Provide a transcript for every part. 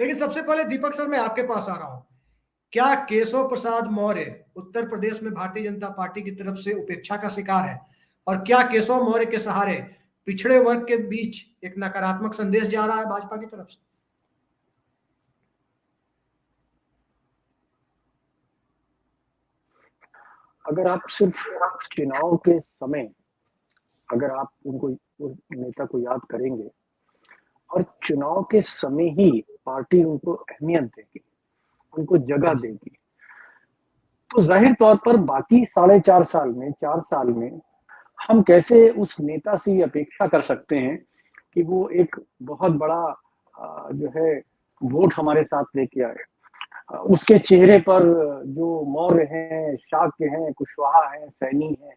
लेकिन सबसे पहले दीपक सर मैं आपके पास आ रहा हूं। क्या केशव प्रसाद मौर्य उत्तर प्रदेश में भारतीय जनता पार्टी की तरफ से उपेक्षा का शिकार है? और क्या केशव मौर्य के सहारे पिछड़े वर्ग के बीच एक नकारात्मक संदेश जा रहा है भाजपा की तरफ से? अगर आप सिर्फ चुनाव के समय अगर आप उनको उस नेता को याद करेंगे और चुनाव के समय ही पार्टी उनको अहमियत देगी, उनको जगह देगी, तो जाहिर तौर पर बाकी 4.5 साल में 4 साल में हम कैसे उस नेता से ये अपेक्षा कर सकते हैं कि वो एक बहुत बड़ा जो है वोट हमारे साथ लेके आए। उसके चेहरे पर जो मौर्य हैं, शाक्य हैं, कुशवाहा हैं, सैनी हैं,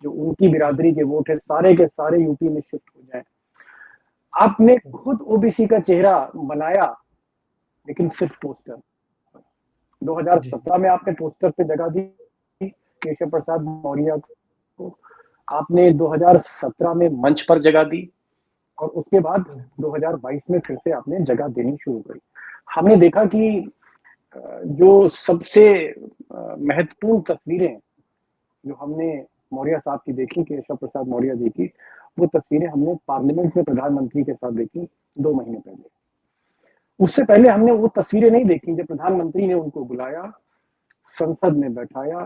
जो उनकी बिरादरी के वोट है, सारे के सारे यूपी में शिफ्ट हो जाए। आपने खुद ओबीसी का चेहरा बनाया, लेकिन सिर्फ पोस्टर। 2017 में आपने पोस्टर पे जगह दी केशव प्रसाद मौर्य को, आपने 2017 में मंच पर जगह दी, और उसके बाद 2022 में फिर से आपने जगह देनी शुरू करी। हमने देखा कि जो सबसे महत्वपूर्ण तस्वीरें जो हमने मौर्य साहब की देखी, केशव प्रसाद मौर्य जी की, वो तस्वीरें हमने पार्लियामेंट में प्रधानमंत्री के साथ देखी 2 महीने पहले। उससे पहले हमने वो तस्वीरें नहीं देखी जब प्रधानमंत्री ने उनको बुलाया, संसद में बैठाया,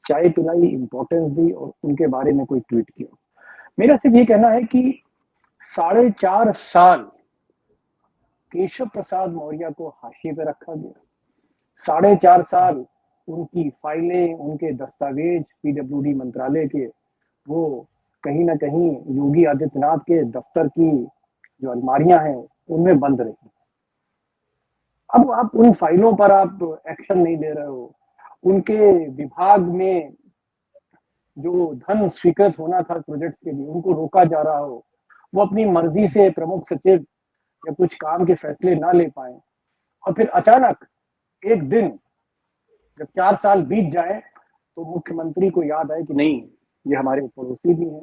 चाय पिलाई, इंपॉर्टेंस दी और उनके बारे में कोई ट्वीट किया। मेरा सिर्फ ये कहना है कि 4.5 साल केशव प्रसाद मौर्य को हाशिए पे रखा गया। 4.5 साल उनकी फाइलें, उनके दस्तावेज पीडब्ल्यूडी मंत्रालय के, वो कहीं ना कहीं योगी आदित्यनाथ के दफ्तर की जो अलमारियां हैं उनमें बंद रही। अब आप उन फाइलों पर आप एक्शन नहीं ले रहे हो, उनके विभाग में जो धन स्वीकृत होना था प्रोजेक्ट के लिए उनको रोका जा रहा हो, वो अपनी मर्जी से प्रमुख सचिव या कुछ काम के फैसले ना ले पाए, और फिर अचानक एक दिन जब 4 साल बीत जाए तो मुख्यमंत्री को याद आए कि नहीं, ये हमारे पड़ोसी भी हैं,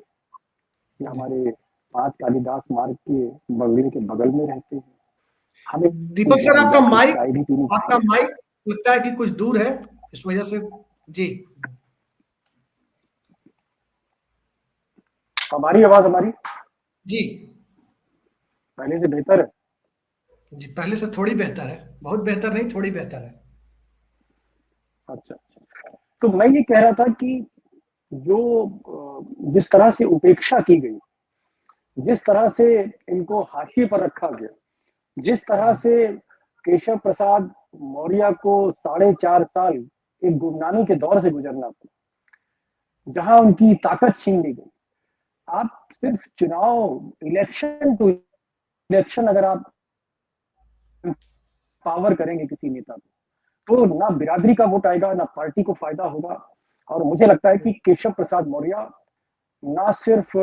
ये हमारे 5 कालिदास मार्ग के बंगले के बगल में रहते हैं, हमें दीपक सर आपका माइक लगता है कि कुछ दूर है, इस वजह से। जी, हमारी आवाज हमारी जी पहले से बेहतर है? जी, पहले से थोड़ी बेहतर है, बहुत बेहतर नहीं, थोड़ी बेहतर है। अच्छा, तो मैं ये कह रहा था कि जो जिस तरह से उपेक्षा की गई, जिस तरह से इनको हाशिए पर रखा गया, जिस तरह से केशव प्रसाद मौर्य को 4.5 साल एक गुमनामी के दौर से गुजरना पड़ा, जहां उनकी ताकत छीन ली गई। आप सिर्फ चुनाव, इलेक्शन टू इलेक्शन अगर आप पावर करेंगे किसी नेता को, तो ना बिरादरी का वोट आएगा, ना पार्टी को फायदा होगा। और मुझे लगता है कि केशव प्रसाद मौर्य ना सिर्फ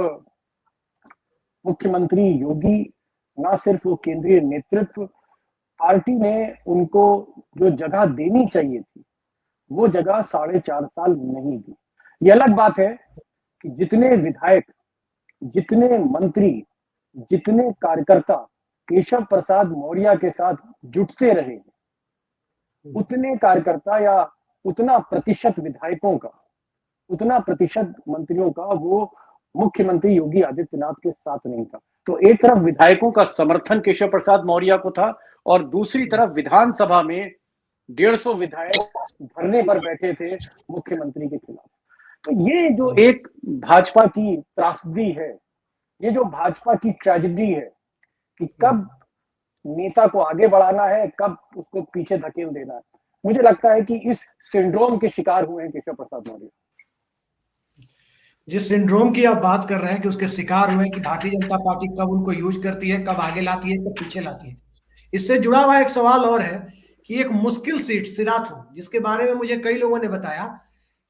मुख्यमंत्री योगी, ना सिर्फ वो केंद्रीय नेतृत्व, पार्टी ने उनको जो जगह देनी चाहिए थी वो जगह 4.5 साल नहीं दी। ये अलग बात है कि जितने विधायक, जितने मंत्री, जितने कार्यकर्ता केशव प्रसाद मौर्य के साथ जुटते रहे, उतने कार्यकर्ता या उतना प्रतिशत विधायकों का, उतना प्रतिशत मंत्रियों का वो मुख्यमंत्री योगी आदित्यनाथ के साथ नहीं था। तो एक तरफ विधायकों का समर्थन केशव प्रसाद मौर्य को था, और दूसरी तरफ विधानसभा में 150 विधायक धरने पर बैठे थे मुख्यमंत्री के खिलाफ। तो ये जो एक भाजपा की त्रासदी है, ये जो भाजपा की ट्रेजेडी है कि कब नेता को आगे बढ़ाना है, कब उसको पीछे धकेल देना है, मुझे लगता है कि इस सिंड्रोम के शिकार हुए हैं केशव प्रसाद मौर्य। जिस सिंड्रोम की आप बात कर रहे हैं कि उसके शिकार हुए हैं कि भारतीय जनता पार्टी कब उनको यूज करती है, कब आगे लाती है, कब पीछे लाती है। इससे जुड़ा हुआ एक सवाल और है कि एक मुश्किल सीट सिराथू, जिसके बारे में मुझे कई लोगों ने बताया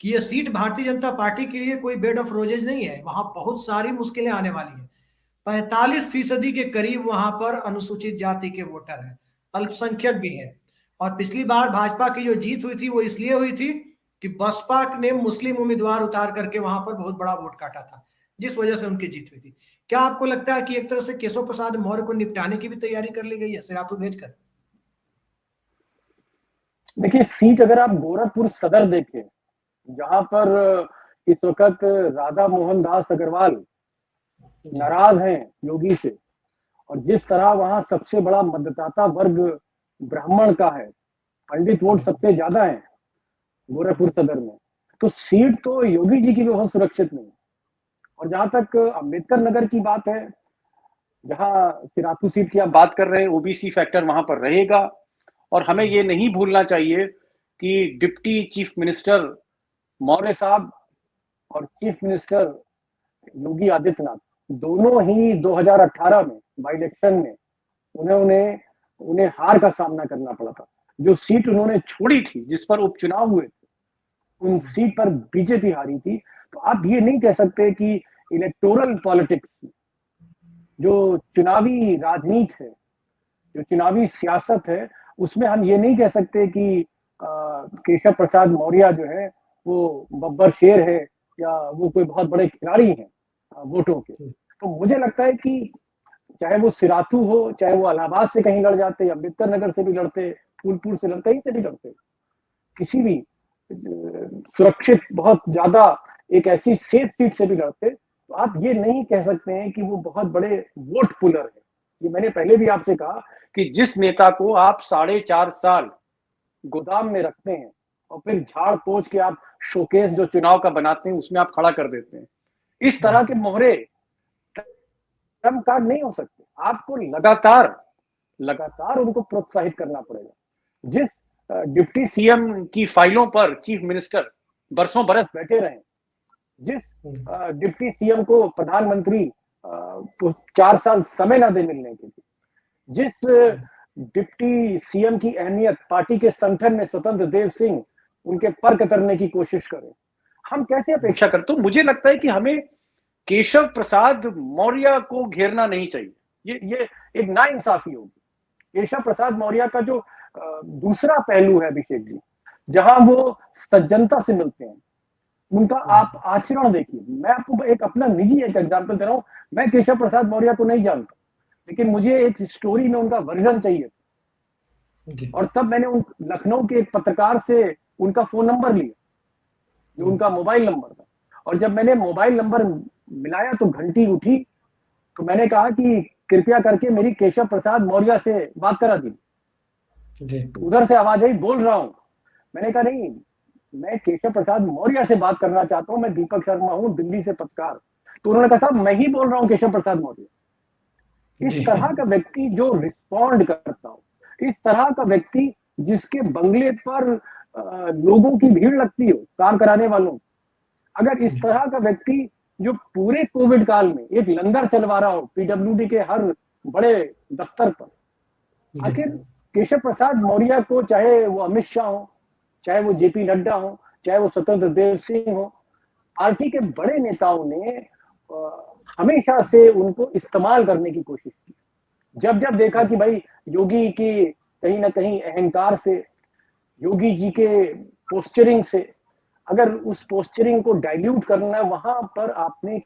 कि यह सीट भारतीय जनता पार्टी के लिए कोई बेड ऑफ रोजेज नहीं है, वहां बहुत सारी मुश्किलें आने वाली है। 45% के करीब वहां पर अनुसूचित जाति के वोटर हैं, अल्पसंख्यक भी है। और पिछली बार भाजपा की जो जीत हुई थी वो इसलिए हुई थी कि बसपा ने मुस्लिम उम्मीदवार उतार करके वहां पर बहुत बड़ा वोट काटा था, जिस वजह से उनकी जीत हुई थी। क्या आपको लगता है कि एक तरह से केशव प्रसाद मौर्य को निपटाने की भी तैयारी कर ली गई है सिराथू भेजकर? देखिए, सीट अगर आप गोरखपुर सदर देखें, जहां पर इस वक्त राधा मोहन दास अग्रवाल जी। नाराज हैं योगी से, और जिस तरह वहां सबसे बड़ा मतदाता वर्ग ब्राह्मण का है, पंडित वोट जी। सबसे ज्यादा है गोरखपुर सदर में, तो सीट तो योगी जी की भी बहुत सुरक्षित नहीं। और जहां तक अम्बेडकर नगर की बात है, जहां सिराथू सीट की आप बात कर रहे हैं, ओबीसी फैक्टर वहां पर रहेगा। और हमें ये नहीं भूलना चाहिए कि डिप्टी चीफ मिनिस्टर मौर्य साहब और चीफ मिनिस्टर योगी आदित्यनाथ दोनों ही 2018 में बाई इलेक्शन में उन्होंने उन्हें हार का सामना करना पड़ा था। जो सीट उन्होंने छोड़ी थी, जिस पर उपचुनाव हुए थे, उन सीट पर बीजेपी हारी थी। तो आप ये नहीं कह सकते कि इलेक्टोरल पॉलिटिक्स, जो चुनावी राजनीति है, जो चुनावी सियासत है, उसमें हम ये नहीं कह सकते कि केशव प्रसाद मौर्य जो है वो बब्बर शेर है या वो कोई बहुत बड़े खिलाड़ी हैं वोटों के। तो मुझे लगता है कि चाहे वो सिराथू हो, चाहे वो इलाहाबाद से कहीं लड़ जाते, अम्बेडकर नगर से भी लड़ते, फूलपुर से लड़ते, कहीं से भी लड़ते, किसी भी सुरक्षित बहुत ज्यादा एक ऐसी सेफ सीट से भी लड़ते, तो आप ये नहीं कह सकते हैं कि वो बहुत बड़े वोट पुलर है। ये मैंने पहले भी आपसे कहा कि जिस नेता को आप 4.5 साल गोदाम में रखते हैं और फिर झाड़ पोंछ के आप शोकेस जो चुनाव का बनाते हैं उसमें आप खड़ा कर देते हैं, इस तरह के मोहरे ट्रम्प कार्ड नहीं हो सकते। आपको लगातार लगातार उनको प्रोत्साहित करना पड़ेगा। जिस डिप्टी सीएम की फाइलों पर चीफ मिनिस्टर बरसों बरस बैठे रहे, जिस डिप्टी सीएम को प्रधानमंत्री 4 साल समय ना दे मिलने के लिए, जिस डिप्टी सीएम की अहमियत पार्टी के संगठन में स्वतंत्र देव सिंह उनके पर कतरने की कोशिश करें, हम कैसे अपेक्षा करते? तो मुझे लगता है कि हमें केशव प्रसाद मौर्य को घेरना नहीं चाहिए। ये एक नाइंसाफी होगी। केशव प्रसाद मौर्य का जो दूसरा पहलू है अभिषेक जी, जहां वो सज्जनता से मिलते हैं, उनका आप आचरण देखिए। मैं आपको एक अपना निजी एक एग्जांपल दे रहा हूं। मैं केशव प्रसाद मौर्य को नहीं जानता, लेकिन मुझे एक स्टोरी में उनका वर्जन चाहिए, और तब मैंने उन लखनऊ के एक पत्रकार से उनका फोन नंबर लिया, जो उनका मोबाइल नंबर था। और जब मैंने मोबाइल नंबर मिलाया तो घंटी उठी, तो मैंने कहा कि कृपया करके मेरी केशव प्रसाद मौर्य से बात करा दी। तो उधर से आवाज आई, बोल रहा हूं। मैंने कहा नहीं, मैं केशव प्रसाद मौर्य से बात करना चाहता हूं, मैं दीपक शर्मा हूं, दिल्ली से पत्रकार। तो उन्होंने कहा साहब मैं ही बोल रहा हूं केशव प्रसाद मौर्य। इस तरह का व्यक्ति जो रिस्पॉन्ड करता हो, इस तरह का व्यक्ति जिसके बंगले पर लोगों की भीड़ लगती हो काम कराने वालों, अगर इस तरह का व्यक्ति जो पूरे कोविड काल में एक लंगर चलवा रहा हो पीडब्ल्यूडी के हर बड़े दफ्तर पर, आखिर केशव प्रसाद मौर्य को, चाहे वो अमित शाह हो, चाहे वो जेपी नड्डा हो, चाहे वो स्वतंत्र देव सिंह हो, पार्टी के बड़े नेताओं ने हमेशा से उनको इस्तेमाल करने की कोशिश की। जब जब देखा कि भाई योगी की कहीं ना कहीं अहंकार से, योगी जी के पोस्चरिंग से, अगर उस पोस्चरिंग को डाइल्यूट करना है, वहां पर आपने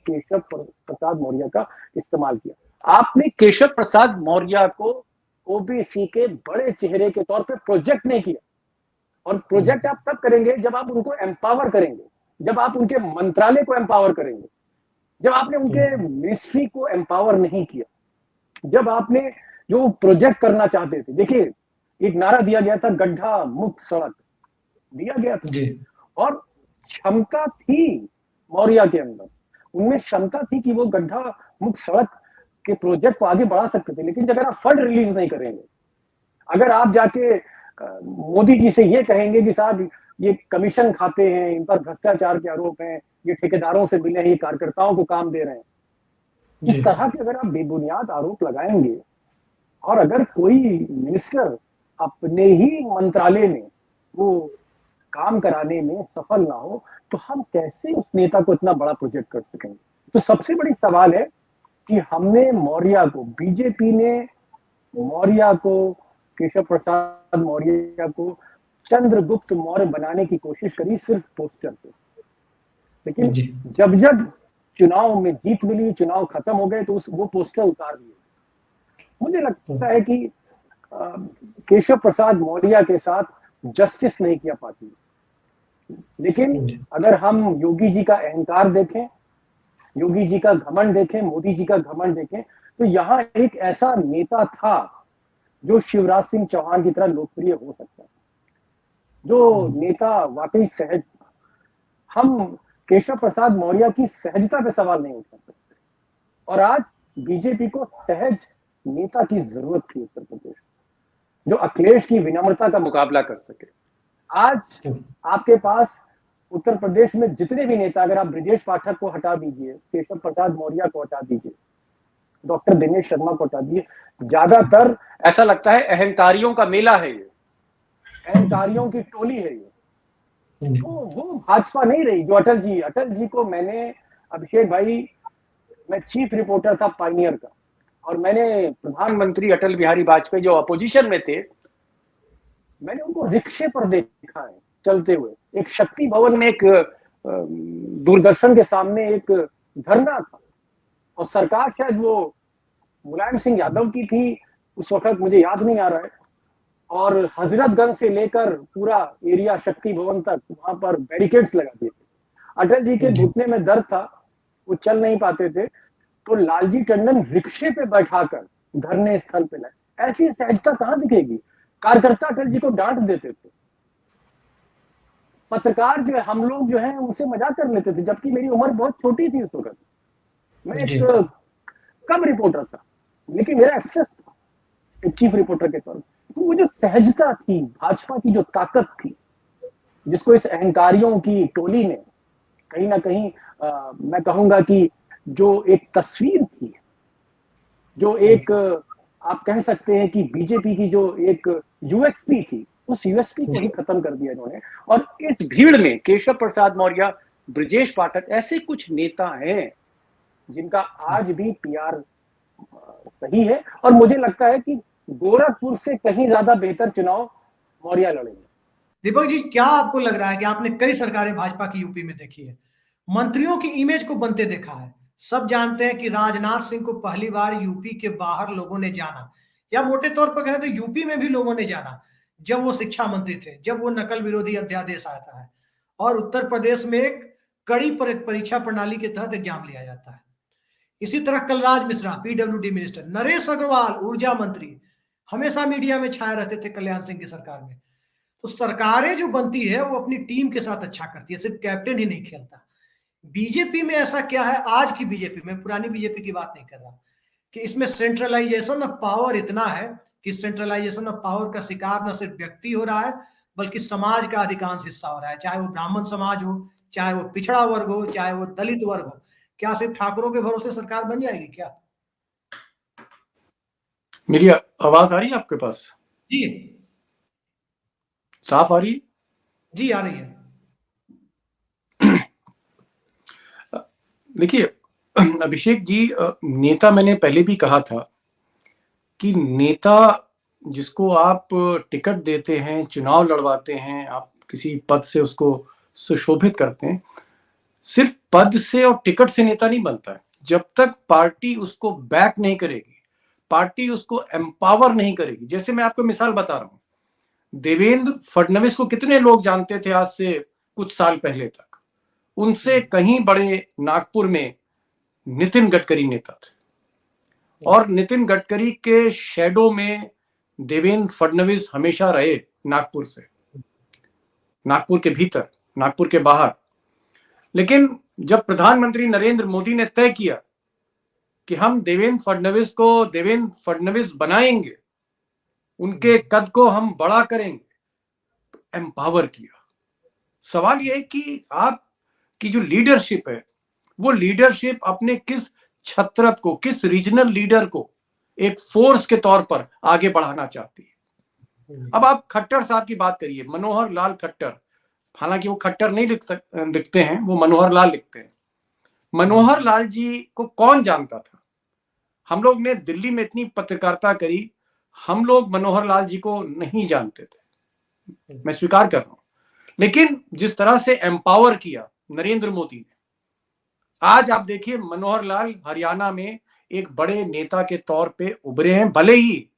केशव प्रसाद मौर्य का इस्तेमाल किया। आपने केशव प्रसाद मौर्य को ओबीसी के बड़े चेहरे के तौर पे प्रोजेक्ट नहीं किया। और प्रोजेक्ट आप तब करेंगे जब आप उनको एम्पावर करेंगे, जब आप उनके मंत्रालय को एम्पावर करेंगे। जब आपने उनके मिनिस्ट्री को एम्पावर नहीं किया, जब आपने जो प्रोजेक्ट करना चाहते थे, देखिए एक नारा दिया गया था, गड्ढा मुक्त सड़क दिया गया था, और क्षमता थी मौर्य के अंदर, उनमें क्षमता थी कि वो गड्ढा मुक्त सड़क के प्रोजेक्ट को आगे बढ़ा सकते थे। लेकिन अगर आप फंड रिलीज नहीं करेंगे, अगर आप जाके मोदी जी से ये कहेंगे कि साहब ये कमीशन खाते हैं, इन पर भ्रष्टाचार के आरोप हैं, ये ठेकेदारों से मिले हैं, ये कार्यकर्ताओं को काम दे रहे हैं, इस तरह के अगर आप बेबुनियाद आरोप लगाएंगे, और अगर कोई मिनिस्टर अपने ही मंत्रालय में वो काम कराने में सफल ना हो, तो हम कैसे उस नेता को इतना बड़ा प्रोजेक्ट कर सकेंगे? तो सबसे बड़ी सवाल है कि हमने मौर्य को, बीजेपी ने मौर्य को, केशव प्रसाद मौर्य को चंद्रगुप्त मौर्य बनाने की कोशिश करी सिर्फ पोस्टर पे। लेकिन जब जब चुनाव में जीत मिली, चुनाव खत्म हो गए, तो वो पोस्टर उतार दिए। मुझे लगता है कि केशव प्रसाद मौर्य के साथ जस्टिस नहीं किया पार्टी। लेकिन अगर हम योगी जी का अहंकार देखें, योगी जी का घमंड देखें, मोदी जी का घमंड देखें, तो यहाँ एक ऐसा नेता था जो शिवराज सिंह चौहान की तरह लोकप्रिय हो सकता है, जो नेता वाकई सहज था। हम केशव प्रसाद मौर्य की सहजता पे सवाल नहीं उठा सकते, और आज बीजेपी को सहज नेता की जरूरत थी उत्तर प्रदेश, जो अखिलेश की विनम्रता का मुकाबला कर सके। आज आपके पास उत्तर प्रदेश में जितने भी नेता, अगर आप ब्रजेश पाठक को हटा दीजिए, केशव प्रसाद मौर्य को हटा दीजिए, डॉक्टर दिनेश शर्मा को हटा दीजिए, ज्यादातर ऐसा लगता है अहंकारियों का मेला है, ये अहंकारियों की टोली है ये। तो वो भाजपा नहीं रही जो अटल जी को मैंने, अभिषेक भाई, मैं चीफ रिपोर्टर था पायनियर का, और मैंने प्रधानमंत्री अटल बिहारी वाजपेयी जो अपोजिशन में थे, मैंने उनको रिक्शे पर देखा है चलते हुए। एक शक्ति भवन में, एक दूरदर्शन के सामने एक धरना था, और सरकार शायद वो मुलायम सिंह यादव की थी उस वक्त, मुझे याद नहीं आ रहा है, और हजरतगंज से लेकर पूरा एरिया शक्ति भवन तक वहां पर बैरिकेड्स लगा दिए थे। अटल जी के घुटने में दर्द था, वो चल नहीं पाते थे, तो लालजी टंडन रिक्शे पे बैठाकर धरने स्थल पे लाए। ऐसी सहजता कहां दिखेगी? कार्यकर्ता अटल जी को डांट देते थे, पत्रकार जो है, हम लोग जो है उनसे मजाक कर लेते थे, जबकि मेरी उम्र बहुत छोटी थी उस वक्त, मैं एक कम रिपोर्टर था, लेकिन मेरा एक्सेस था एक चीफ रिपोर्टर के तौर पर। तो वो जो सहजता थी, भाजपा की जो ताकत थी, जिसको इस अहंकारियों की टोली ने कहीं ना कहीं मैं कहूंगा कि जो एक तस्वीर थी, जो एक आप कह सकते हैं कि बीजेपी की जो एक यूएसपी थी, उस यूएसपी को ही खत्म कर दिया इन्होंने। और इस भीड़ में केशव प्रसाद मौर्य, ब्रजेश पाठक, ऐसे कुछ नेता हैं जिनका आज भी पीआर सही है, और मुझे लगता है कि गोरखपुर से कहीं ज्यादा बेहतर चुनाव मौर्य लड़ेंगे। दीपक जी, क्या आपको लग रहा है कि आपने कई सरकारें भाजपा की यूपी में देखी है, मंत्रियों की इमेज को बनते देखा है, सब जानते हैं कि राजनाथ सिंह को पहली बार यूपी के बाहर लोगों ने जाना, या मोटे तौर पर कहें तो यूपी में भी लोगों ने जाना, जब वो शिक्षा मंत्री थे, जब वो नकल विरोधी अध्यादेश आता है, और उत्तर प्रदेश में एक कड़ी परीक्षा प्रणाली के तहत एग्जाम लिया जाता है। इसी तरह कलराज मिश्रा, पीडब्ल्यूडी मिनिस्टर, नरेश अग्रवाल, ऊर्जा मंत्री, हमेशा मीडिया में छाए रहते थे कल्याण सिंह की सरकार में। तो सरकारें जो बनती है वो अपनी टीम के साथ अच्छा करती है, सिर्फ कैप्टन ही नहीं खेलता। बीजेपी में ऐसा क्या है, आज की बीजेपी में, पुरानी बीजेपी की बात नहीं कर रहा, कि इसमें सेंट्रलाइजेशन ऑफ पावर इतना है कि सेंट्रलाइजेशन ऑफ पावर का शिकार न सिर्फ व्यक्ति हो रहा है, बल्कि समाज का अधिकांश हिस्सा हो रहा है, चाहे वो ब्राह्मण समाज हो, चाहे वो पिछड़ा वर्ग हो, चाहे वो दलित वर्ग हो। क्या सिर्फ ठाकुरों के भरोसे सरकार बन जाएगी क्या? मेरी आवाज आ रही है आपके पास? जी, साफ आ रही है? जी आ रही है। देखिए अभिषेक जी, नेता, मैंने पहले भी कहा था कि नेता जिसको आप टिकट देते हैं, चुनाव लड़वाते हैं, आप किसी पद से उसको सुशोभित करते हैं, सिर्फ पद से और टिकट से नेता नहीं बनता है। जब तक पार्टी उसको बैक नहीं करेगी, पार्टी उसको एम्पावर नहीं करेगी। जैसे मैं आपको मिसाल बता रहा हूं, देवेंद्र फडणवीस को कितने लोग जानते थे आज से कुछ साल पहले तक? उनसे कहीं बड़े नागपुर में नितिन गडकरी नेता थे, और नितिन गडकरी के शैडो में देवेंद्र फडणवीस हमेशा रहे, नागपुर से, नागपुर के भीतर, नागपुर के बाहर। लेकिन जब प्रधानमंत्री नरेंद्र मोदी ने तय किया कि हम देवेंद्र फडणवीस को देवेंद्र फडणवीस बनाएंगे, उनके कद को हम बड़ा करेंगे, तो एम्पावर किया। सवाल यह है कि आपकी जो लीडरशिप है, वो लीडरशिप अपने किस छत्रप को, किस रीजनल लीडर को एक फोर्स के तौर पर आगे बढ़ाना चाहती है। अब आप खट्टर साहब की बात करिए, मनोहर लाल खट्टर, हालांकि वो खट्टर नहीं लिखते हैं, वो मनोहर लाल लिखते हैं। मनोहर लाल जी को कौन जानता था? हम लोग ने दिल्ली में इतनी पत्रकारिता करी, हम लोग मनोहर लाल जी को नहीं जानते थे, मैं स्वीकार कर रहा हूं। लेकिन जिस तरह से एम्पावर किया नरेंद्र मोदी ने, आज आप देखिए मनोहर लाल हरियाणा में एक बड़े नेता के तौर पे उभरे हैं। भले ही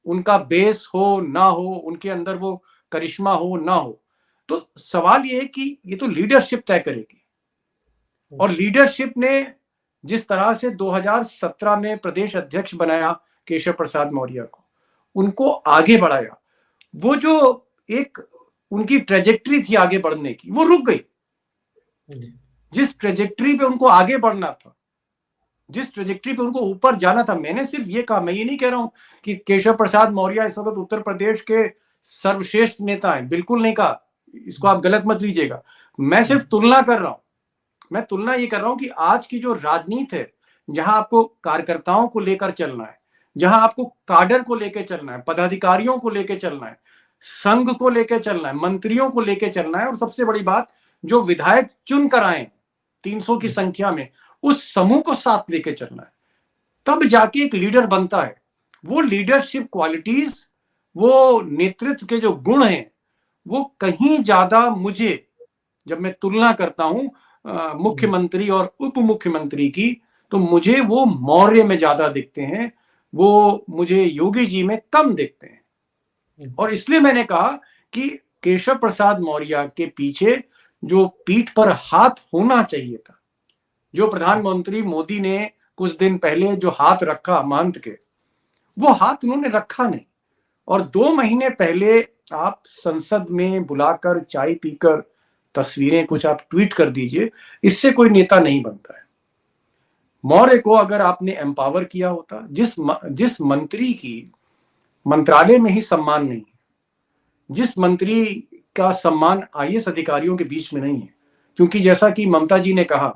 उनका बेस हो ना हो, उनके अंदर वो करिश्मा हो ना हो। तो सवाल ये है कि ये तो लीडरशिप तय करेगी, और लीडरशिप ने जिस तरह से 2017 में प्रदेश अध्यक्ष बनाया केशव प्रसाद मौर्य को, उनको आगे बढ़ाया, वो जो एक उनकी ट्रेजेक्टरी थी आगे बढ़ने की, वो रुक गई। जिस ट्रेजेक्टरी पे उनको आगे बढ़ना था, जिस ट्रेजेक्टरी पे उनको ऊपर जाना था, मैंने सिर्फ ये कहा, मैं ये नहीं कह रहा हूं कि केशव प्रसाद मौर्य इस वक्त उत्तर प्रदेश के सर्वश्रेष्ठ नेता हैं, बिल्कुल नहीं कहा, इसको आप गलत मत लीजिएगा। मैं सिर्फ तुलना कर रहा हूं, मैं तुलना ये कर रहा हूं कि आज की जो राजनीति है, जहां आपको कार्यकर्ताओं को लेकर चलना है, जहां आपको काडर को लेकर चलना है, पदाधिकारियों को लेकर चलना है, संघ को लेकर चलना है, मंत्रियों को लेकर चलना है, और सबसे बड़ी बात, जो विधायक चुन कर आए 300 की संख्या में, उस समूह को साथ लेकर चलना है, तब जाके एक लीडर बनता है। वो लीडरशिप क्वालिटीज, वो नेतृत्व के जो गुण हैं, वो कहीं ज्यादा मुझे, जब मैं तुलना करता हूं मुख्यमंत्री और उप मुख्यमंत्री की, तो मुझे वो मौर्य में ज्यादा दिखते हैं, वो मुझे योगी जी में कम दिखते हैं। और इसलिए मैंने कहा कि केशव प्रसाद मौर्य के पीछे जो पीठ पर हाथ होना चाहिए था, जो प्रधानमंत्री मोदी ने कुछ दिन पहले जो हाथ रखा महंत के, वो हाथ उन्होंने रखा नहीं। और 2 महीने पहले आप संसद में बुलाकर चाय पीकर तस्वीरें कुछ आप ट्वीट कर दीजिए, इससे कोई नेता नहीं बनता है। मौर्य को अगर आपने एम्पावर किया होता, जिस मंत्री की मंत्रालय में ही सम्मान नहीं है, जिस मंत्री का सम्मान आईएएस अधिकारियों के बीच में नहीं है, क्योंकि जैसा कि ममता जी ने कहा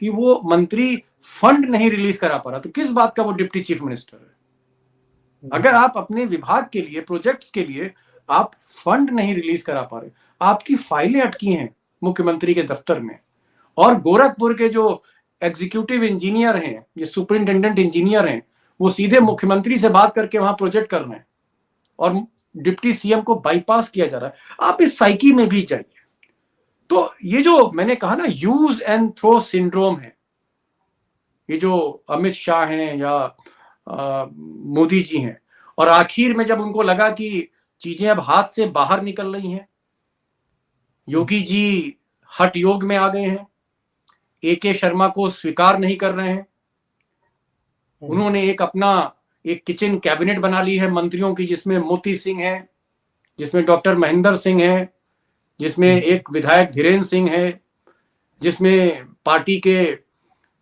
कि वो मंत्री फंड नहीं रिलीज करा पा रहा, तो किस बात का वो डिप्टी चीफ मिनिस्टर है? अगर आप अपने विभाग के लिए, प्रोजेक्ट्स के लिए आप फंड नहीं रिलीज करा पा रहे, आपकी फाइलें अटकी हैं मुख्यमंत्री के दफ्तर में, और गोरखपुर के जो एग्जीक्यूटिव इंजीनियर हैं, ये सुपरिंटेंडेंट इंजीनियर हैं, वो सीधे मुख्यमंत्री से बात करके वहां प्रोजेक्ट कर रहे हैं, और डिप्टी सीएम को बाईपास किया जा रहा है। आप इस साइकी में भी जाइए। तो ये जो मैंने कहा ना, यूज एंड थ्रो सिंड्रोम है, ये जो अमित शाह हैं या मोदी जी हैं, और आखिर में जब उनको लगा कि चीजें अब हाथ से बाहर निकल रही हैं, योगी जी हठ योग में आ गए हैं, एके शर्मा को स्वीकार नहीं कर रहे हैं, उन्होंने एक अपना एक किचन कैबिनेट बना ली है मंत्रियों की, जिसमें मोती सिंह है, जिसमें डॉक्टर महेंद्र सिंह है, जिसमें एक विधायक धीरेन्द्र सिंह है, जिसमें पार्टी के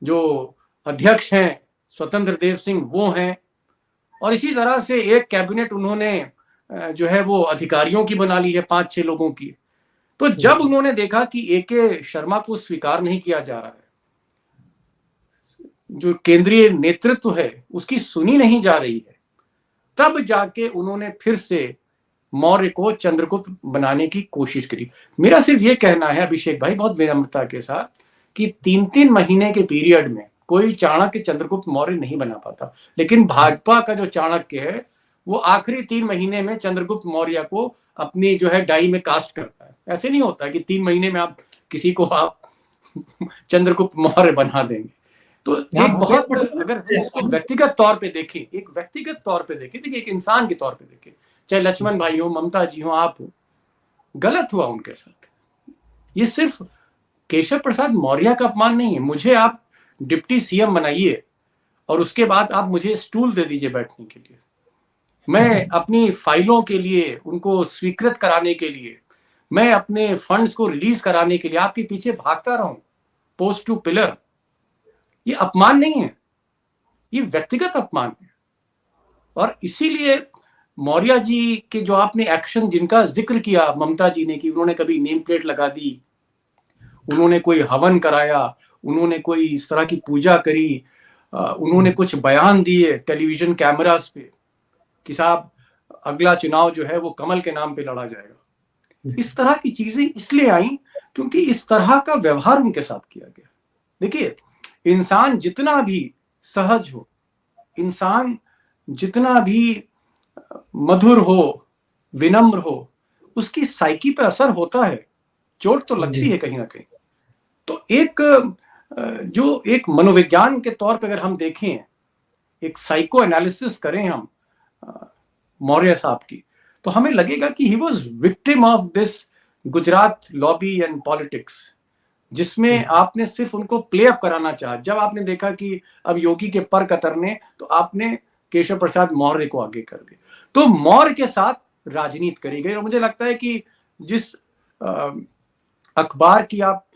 जो अध्यक्ष हैं स्वतंत्र देव सिंह वो हैं, और इसी तरह से एक कैबिनेट उन्होंने जो है वो अधिकारियों की बना ली है, 5-6 लोगों की। तो जब उन्होंने देखा कि एके शर्मा को स्वीकार नहीं किया जा रहा है, जो केंद्रीय नेतृत्व है उसकी सुनी नहीं जा रही है, तब जाके उन्होंने फिर से मौर्य को चंद्रगुप्त बनाने की कोशिश करी। मेरा सिर्फ ये कहना है अभिषेक भाई, बहुत विनम्रता के साथ, कि 3-3 महीने के पीरियड में कोई चाणक्य चंद्रगुप्त मौर्य नहीं बना पाता, लेकिन भाजपा का जो चाणक्य है वो आखिरी 3 महीने में चंद्रगुप्त मौर्य को अपनी जो है डाई में कास्ट करता है। ऐसे नहीं होता कि 3 महीने में आप किसी को आप चंद्रगुप्त मौर्य बना देंगे। तो एक बहुत, अगर इसको व्यक्तिगत तौर पे देखें, एक व्यक्तिगत तौर पे देखें, देखिए एक इंसान के तौर पे देखें, चाहे लक्ष्मण भाई हो, ममता जी हो, आप हो, गलत हुआ उनके साथ। ये सिर्फ केशव प्रसाद मौर्य का अपमान नहीं है। मुझे आप डिप्टी सीएम बनाइए और उसके बाद आप मुझे स्टूल दे दीजिए बैठने के लिए, मैं अपनी फाइलों के लिए, उनको स्वीकृत कराने के लिए, मैं अपने फंड्स को रिलीज कराने के लिए आपके पीछे भागता रहूं, पोस्ट टू पिलर। ये अपमान नहीं है, ये व्यक्तिगत अपमान है। और इसीलिए मौर्य जी के जो आपने एक्शन जिनका जिक्र किया ममता जी ने, कि उन्होंने कभी नेम प्लेट लगा दी, उन्होंने कोई हवन कराया, उन्होंने कोई इस तरह की पूजा करी, उन्होंने कुछ बयान दिए टेलीविजन कैमरास पे कि साहब अगला चुनाव जो है वो कमल के नाम पे लड़ा जाएगा। इस तरह की चीजें इसलिए आई क्योंकि इस तरह का व्यवहार उनके साथ किया गया। देखिए, इंसान जितना भी सहज हो, इंसान जितना भी मधुर हो, विनम्र हो, उसकी साइकी पे असर होता है, चोट तो लगती है कहीं ना कहीं। तो एक जो एक मनोविज्ञान के तौर पे अगर हम देखें, एक साइको एनालिसिस करें हम, मौर्य साहब की, तो हमें लगेगा कि he was victim of this Gujarat lobby and politics, जिसमें आपने सिर्फ उनको प्ले अप कराना चाहा। जब आपने देखा कि अब योगी के पर कतरने, तो आपने केशव प्रसाद मौर्य को आगे कर दिया। तो मौर्य के साथ राजनीति करी गई। और मुझे लगता है कि जिस अखबार की आप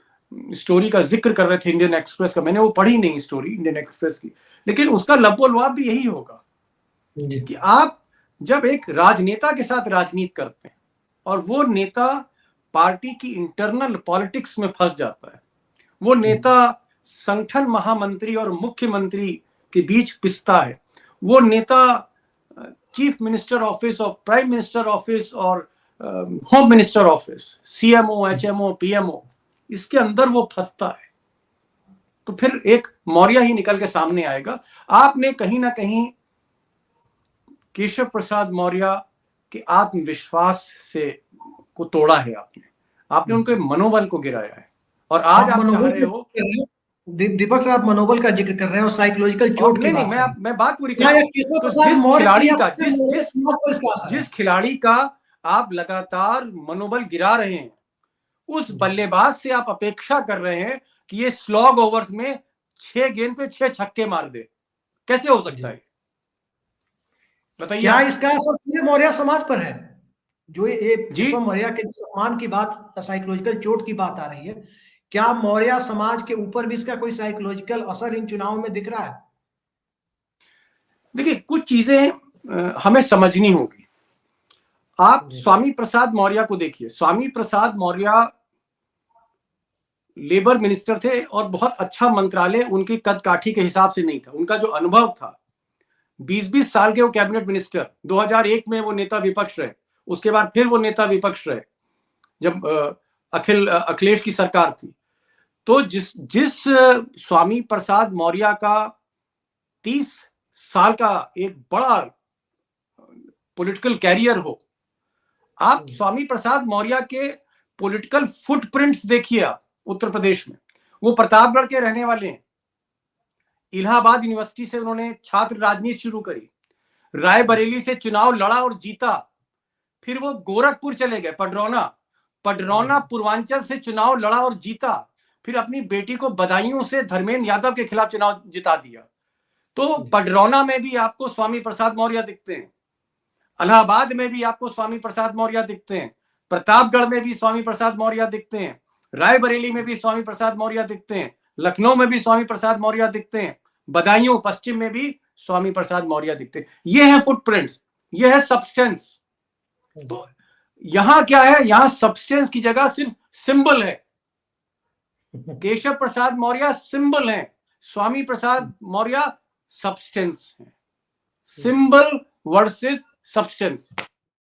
स्टोरी का जिक्र कर रहे थे, इंडियन एक्सप्रेस का, मैंने वो पढ़ी नहीं स्टोरी इंडियन एक्सप्रेस की, लेकिन उसका लबोलवाब भी यही होगा कि आप जब एक राजनेता के साथ राजनीति करते हैं और वो नेता पार्टी की इंटरनल पॉलिटिक्स में फंस जाता है, वो नेता संगठन महामंत्री और मुख्यमंत्री के बीच पिसता है, वो नेता चीफ मिनिस्टर ऑफिस और प्राइम मिनिस्टर ऑफिस और home minister office, CMO, HMO, PMO, इसके अंदर वो फंसता है, तो फिर एक मौर्य ही निकल के सामने आएगा। आपने कहीं ना कहीं केशव प्रसाद मौर्य के आत्मविश्वास से को तोड़ा है, आपने उनके मनोबल को गिराया है। और आज आप चाह रहे हो, दीपक साहब मनोबल का जिक्र कर रहे हैं और साइकोलॉजिकल चोट की बात, मैं बात पूरी कर रहा हूं। तो जिस खिलाड़ी का आप लगातार मनोबल गिरा रहे हैं, उस बल्लेबाज से आप अपेक्षा कर रहे हैं कि ये स्लॉग ओवर्स में 6 गेंद पे 6 छक्के मार दे, कैसे हो सकता है? बताइए। क्या इसका असर पूरे मौर्य समाज पर है? जो ये केशव मौर्य के सम्मान की बात, साइकोलॉजिकल चोट की बात आ रही है, क्या मौर्य समाज के ऊपर भी इसका कोई साइकोलॉजिकल असर इन चुनावों में दिख रहा है? देखिए, कुछ चीजें हमें समझनी होगी। आप स्वामी प्रसाद मौर्य को देखिए। स्वामी प्रसाद मौर्य लेबर मिनिस्टर थे और बहुत अच्छा मंत्रालय उनकी कद काठी के हिसाब से नहीं था। उनका जो अनुभव था, 20-20 साल के वो कैबिनेट मिनिस्टर, 2001 में वो नेता विपक्ष रहे, उसके बाद फिर वो नेता विपक्ष रहे जब अखिलेश की सरकार थी। तो जिस स्वामी प्रसाद मौर्य का 30 साल का एक बड़ा पॉलिटिकल कैरियर हो, आप स्वामी प्रसाद मौर्य के पॉलिटिकल फुटप्रिंट्स देखिए। आप उत्तर प्रदेश में, वो प्रतापगढ़ के रहने वाले हैं, इलाहाबाद यूनिवर्सिटी से उन्होंने छात्र राजनीति शुरू करी, रायबरेली से चुनाव लड़ा और जीता, फिर वो गोरखपुर चले गए, पडरौना पूर्वांचल से चुनाव लड़ा और जीता, फिर अपनी बेटी को बदायूं से धर्मेंद्र यादव के खिलाफ चुनाव जिता दिया। तो पडरौना में भी आपको स्वामी प्रसाद मौर्य दिखते हैं, इलाहाबाद में भी आपको स्वामी प्रसाद मौर्य दिखते हैं, प्रतापगढ़ में भी स्वामी प्रसाद मौर्य दिखते हैं, रायबरेली में भी स्वामी प्रसाद मौर्य दिखते हैं, लखनऊ में भी स्वामी प्रसाद मौर्य दिखते हैं, बदायूं पश्चिम में भी स्वामी प्रसाद मौर्य दिखते हैं। ये है फुटप्रिंट्स, ये है सब्सटेंस। तो यहां क्या है? यहां सब्सटेंस की जगह सिर्फ सिंबल है। केशव प्रसाद मौर्य सिंबल है, स्वामी प्रसाद मौर्य सब्सटेंस है। Symbol versus substance.